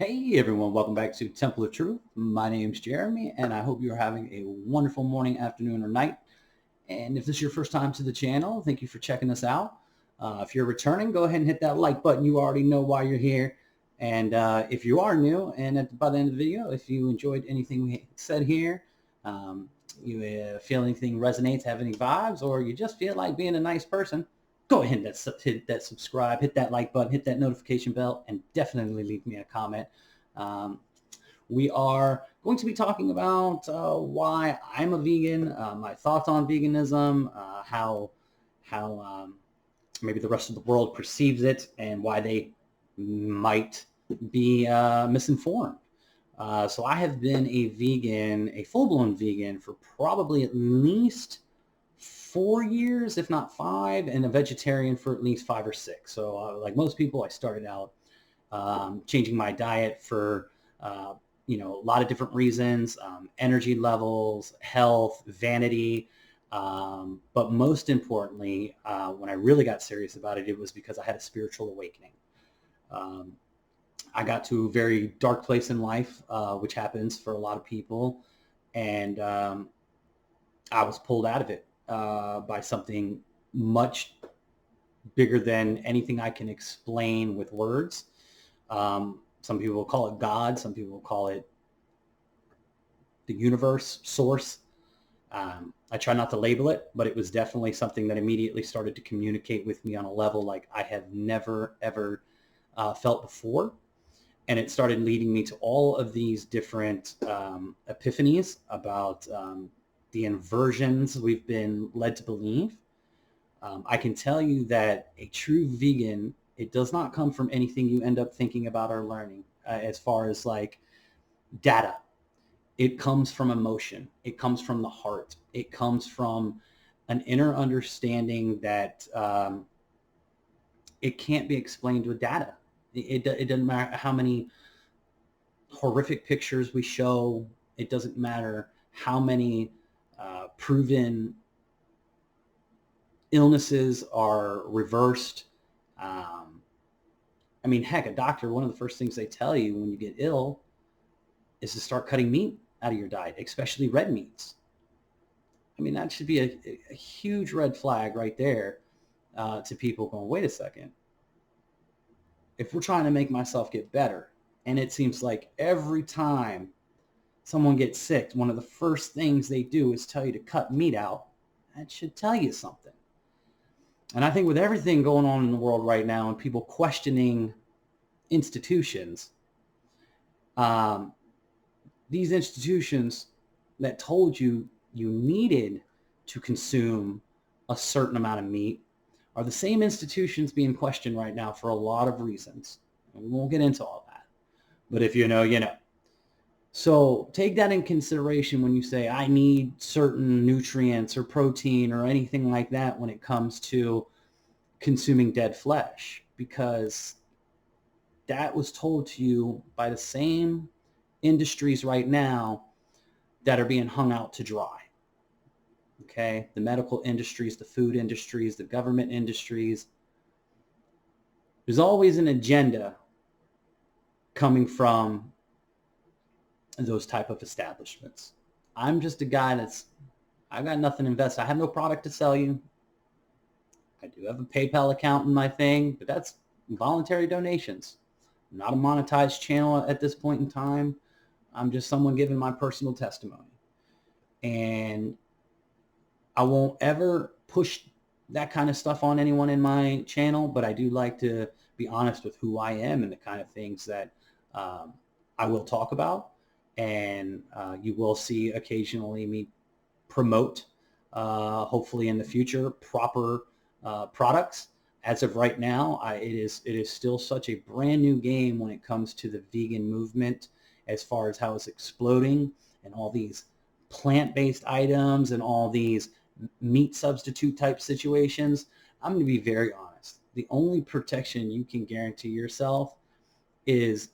Hey everyone, welcome back to Temple of Truth. My name's Jeremy, and I hope you're having a wonderful morning, afternoon, or night. And if this is your first time to the channel, thank you for checking us out. If you're returning, go ahead and hit that like button. You already know why you're here. And if you are new, and by the end of the video, if you enjoyed anything we said here, um, you feel anything resonates, have any vibes, or you just feel like being a nice person, go ahead and hit that subscribe, hit that like button, hit that notification bell, and definitely leave me a comment. Um, we are going to be talking about why I'm a vegan, my thoughts on veganism, how maybe the rest of the world perceives it, and why they might be misinformed. So I have been a vegan, a full-blown vegan, for probably at least 4 years, if not five, and a vegetarian for at least 5 or 6. So like most people, I started out changing my diet for uh, a lot of different reasons: energy levels, health, vanity. But most importantly, when I really got serious about it, it was because I had a spiritual awakening. Um, I got to a very dark place in life, which happens for a lot of people, and I was pulled out of it by something much bigger than anything I can explain with words. Some people will call it God. Some people will call it the universe, source. I try not to label it, but it was definitely something that immediately started to communicate with me on a level like I have never, ever felt before. And it started leading me to all of these different epiphanies about the inversions we've been led to believe. I can tell you that a true vegan, it does not come from anything you end up thinking about or learning as far as like data. It comes from emotion. It comes from the heart. It comes from an inner understanding that it can't be explained with data. It doesn't matter how many horrific pictures we show. It doesn't matter how many proven illnesses are reversed. Um, I mean, heck, a doctor, one of the first things they tell you when you get ill is to start cutting meat out of your diet, especially red meats. I mean, that should be a huge red flag right there to people going, wait a second. If we're trying to make myself get better, and it seems like every time someone gets sick, one of the first things they do is tell you to cut meat out, that should tell you something. And I think with everything going on in the world right now and people questioning institutions, um, these institutions that told you you needed to consume a certain amount of meat are the same institutions being questioned right now for a lot of reasons. And we won't get into all that. But if you know, you know. So take that in consideration when you say, I need certain nutrients or protein or anything like that when it comes to consuming dead flesh, because that was told to you by the same industries right now that are being hung out to dry. Okay, the medical industries, the food industries, the government industries. There's always an agenda coming from those type of establishments. I'm just a guy I've got nothing invested. I have no product to sell you. I do have a PayPal account in my thing, but that's voluntary donations. I'm not a monetized channel at this point in time. I'm just someone giving my personal testimony. And I won't ever push that kind of stuff on anyone in my channel, but I do like to be honest with who I am and the kind of things that um, I will talk about. And you will see occasionally me promote, hopefully in the future, proper products. As of right now, it is still such a brand new game when it comes to the vegan movement, as far as how it's exploding and all these plant-based items and all these meat substitute type situations. I'm going to be very honest. The only protection you can guarantee yourself is,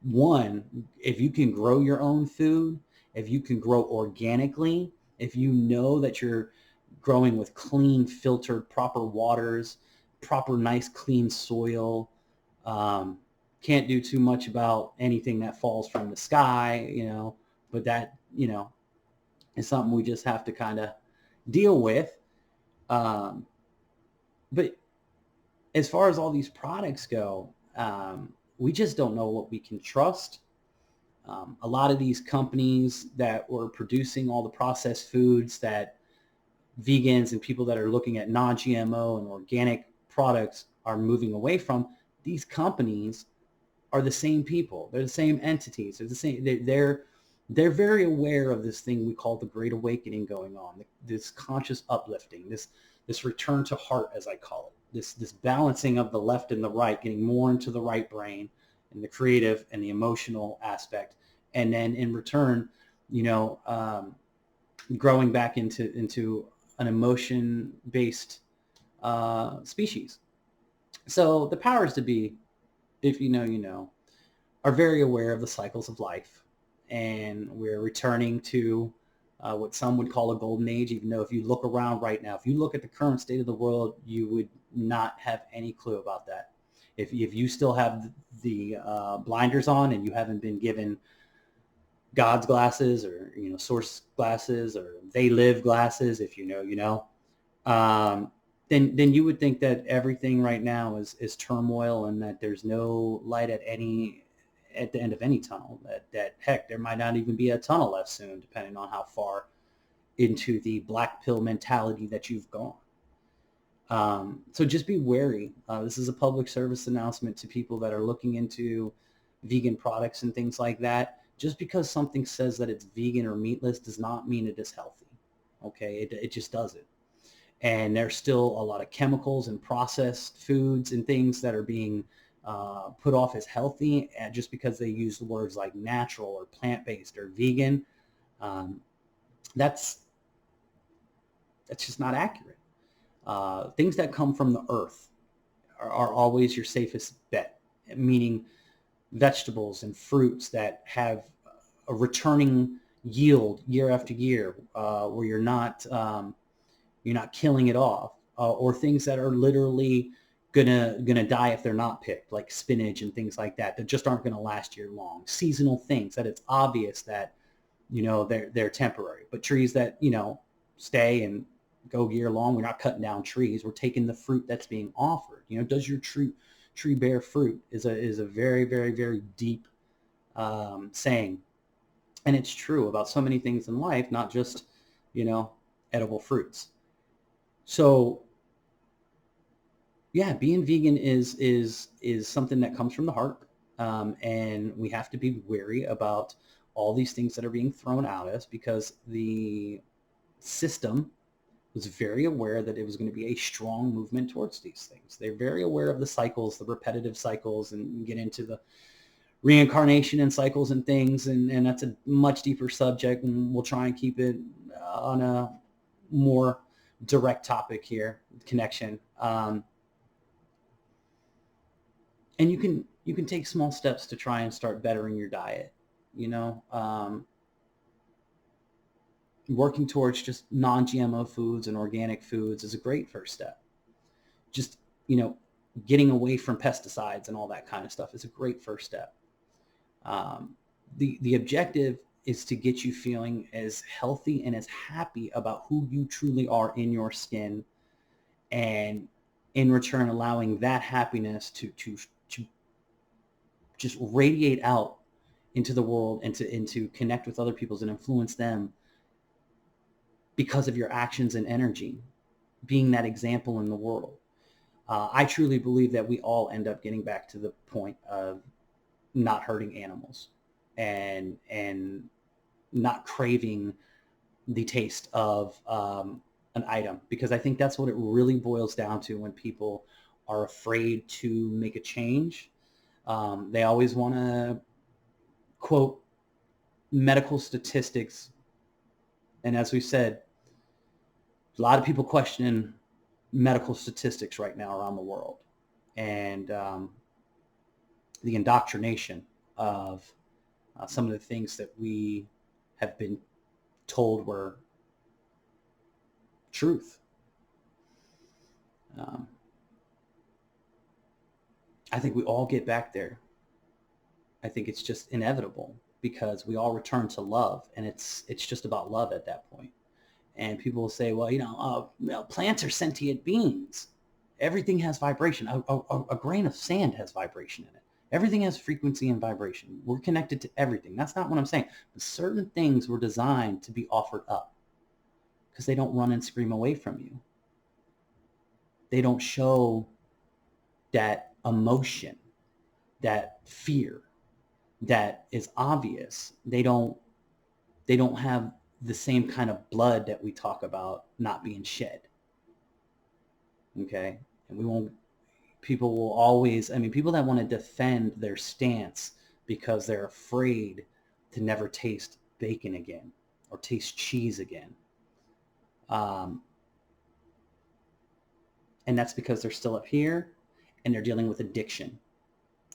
one, if you can grow your own food, if you can grow organically, if you know that you're growing with clean, filtered, proper waters, proper, nice, clean soil, um, can't do too much about anything that falls from the sky, but that, is something we just have to kind of deal with. Um, but as far as all these products go, we just don't know what we can trust. A lot of these companies that were producing all the processed foods that vegans and people that are looking at non-GMO and organic products are moving away from, these companies are the same people. They're the same entities. They're the same. They're very aware of this thing we call the Great Awakening going on. This conscious uplifting. This return to heart, as I call it. This balancing of the left and the right, getting more into the right brain and the creative and the emotional aspect, and then in return, growing back into an emotion-based species. So the powers to be, if you know, you know, are very aware of the cycles of life, and we're returning to what some would call a golden age. Even though if you look around right now, if you look at the current state of the world, you would not have any clue about that. If you still have the blinders on and you haven't been given God's glasses, or source glasses, or they live glasses, if um, then you would think that everything right now is turmoil, and that there's no light at the end of any tunnel. That heck, there might not even be a tunnel left soon, depending on how far into the black pill mentality that you've gone. So just be wary. This is a public service announcement to people that are looking into vegan products and things like that. Just because something says that it's vegan or meatless does not mean it is healthy. Okay, it just doesn't. And there's still a lot of chemicals and processed foods and things that are being put off as healthy, just because they use words like natural or plant-based or vegan. Um, that's just not accurate. Things that come from the earth are always your safest bet, meaning vegetables and fruits that have a returning yield year after year, where you're not killing it off, or things that are literally gonna die if they're not picked, like spinach and things like that, that just aren't gonna last year long. Seasonal things that it's obvious that they're temporary, but trees that stay and go year long. We're not cutting down trees. We're taking the fruit that's being offered. Does your tree bear fruit? Is a very, very, very deep saying, and it's true about so many things in life, not just edible fruits. So yeah, being vegan is something that comes from the heart, and we have to be wary about all these things that are being thrown at us, because the system was very aware that it was going to be a strong movement towards these things. They're very aware of the cycles, the repetitive cycles, and get into the reincarnation and cycles and things, and that's a much deeper subject, and we'll try and keep it on a more direct topic here, connection. And you can take small steps to try and start bettering your diet. Working towards just non-GMO foods and organic foods is a great first step. Just getting away from pesticides and all that kind of stuff is a great first step. The objective is to get you feeling as healthy and as happy about who you truly are in your skin, and in return allowing that happiness to just radiate out into the world, and to connect with other people and influence them because of your actions and energy, being that example in the world. I truly believe that we all end up getting back to the point of not hurting animals, and not craving the taste of an item, because I think that's what it really boils down to when people are afraid to make a change. They always want to quote medical statistics, and as we said, a lot of people questioning medical statistics right now around the world, and the indoctrination of some of the things that we have been told were truth. Um, I think we all get back there. I think it's just inevitable because we all return to love, and it's just about love at that point. And people will say, well, plants are sentient beings. Everything has vibration. A grain of sand has vibration in it. Everything has frequency and vibration. We're connected to everything. That's not what I'm saying. But certain things were designed to be offered up because they don't run and scream away from you. They don't show that emotion, that fear that is obvious. They don't have the same kind of blood that we talk about not being shed. Okay? And people will always, people that want to defend their stance because they're afraid to never taste bacon again or taste cheese again. And that's because they're still up here and they're dealing with addiction.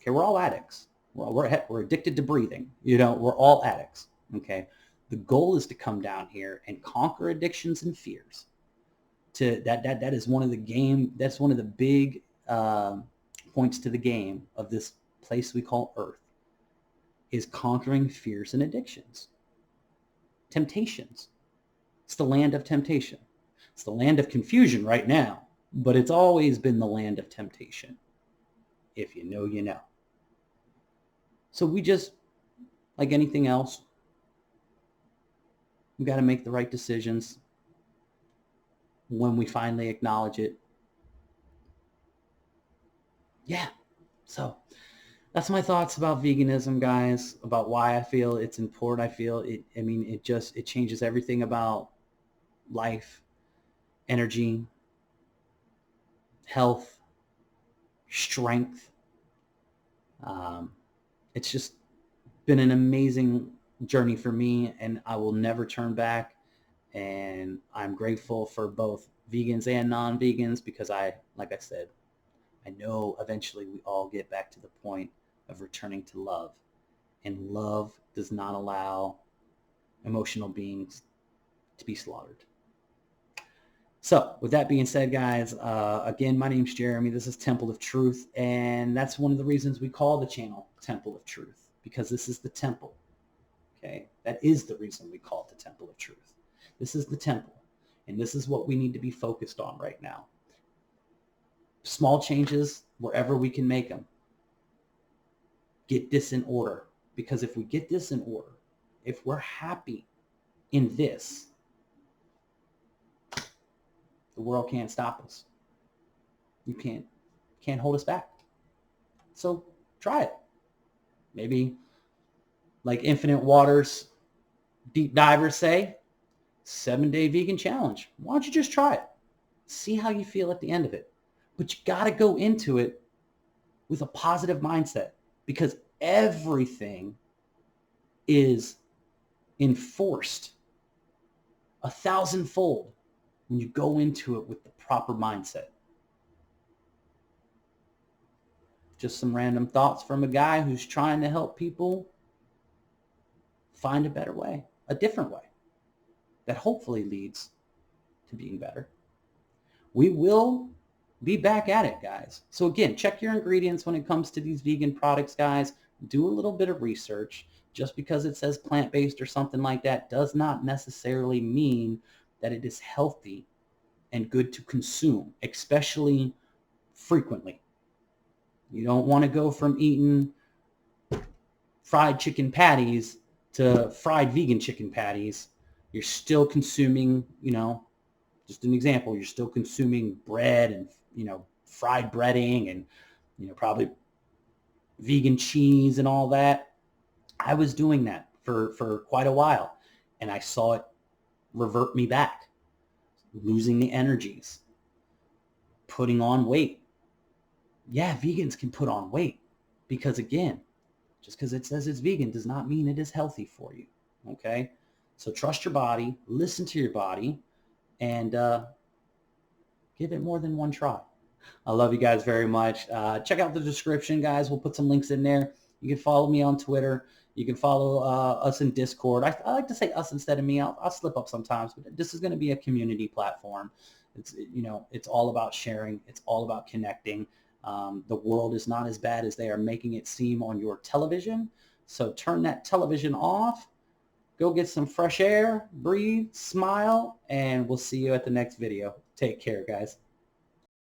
Okay, we're all addicts. We're addicted to breathing. We're all addicts. Okay, the goal is to come down here and conquer addictions and fears. That is one of the game. That's one of the big points to the game of this place we call Earth, is conquering fears and addictions, temptations. It's the land of temptation. It's the land of confusion right now, but it's always been the land of temptation. If you know, you know. So we just, like anything else, we got to make the right decisions when we finally acknowledge it. Yeah. So that's my thoughts about veganism, guys, about why I feel it's important. I feel it, it changes everything about life, energy, health, strength. It's just been an amazing journey for me, and I will never turn back. And I'm grateful for both vegans and non-vegans because like I said, I know eventually we all get back to the point of returning to love. And love does not allow emotional beings to be slaughtered. So with that being said, guys, again, my name's Jeremy. This is Temple of Truth. And that's one of the reasons we call the channel Temple of Truth, because this is the temple. Okay, that is the reason we call it the Temple of Truth. This is the temple. And this is what we need to be focused on right now. Small changes wherever we can make them. Get this in order. Because if we get this in order, if we're happy in this, the world can't stop us. You can't hold us back. So try it. Maybe like Infinite Waters deep divers say, 7-day vegan challenge. Why don't you just try it? See how you feel at the end of it. But you got to go into it with a positive mindset, because everything is enforced 1,000-fold when you go into it with the proper mindset. Just some random thoughts from a guy who's trying to help people find a better way, a different way that hopefully leads to being better. We will be back at it, guys. So again, check your ingredients when it comes to these vegan products, guys. Do a little bit of research. Just because it says plant-based or something like that does not necessarily mean that it is healthy and good to consume, especially frequently. You don't want to go from eating fried chicken patties to fried vegan chicken patties. You're still consuming, just an example, you're still consuming bread and, fried breading and, probably vegan cheese and all that. I was doing that for quite a while, and I saw it revert me back, losing the energies, putting on weight. Yeah, vegans can put on weight because, again, just because it says it's vegan does not mean it is healthy for you, okay? So trust your body, listen to your body, and give it more than one try. I love you guys very much. Check out the description, guys. We'll put some links in there. You can follow me on Twitter. You can follow us in Discord. I like to say us instead of me. I'll slip up sometimes, but this is going to be a community platform. It's all about sharing. It's all about connecting. The world is not as bad as they are making it seem on your television. So turn that television off, go get some fresh air, breathe, smile, and we'll see you at the next video. Take care, guys.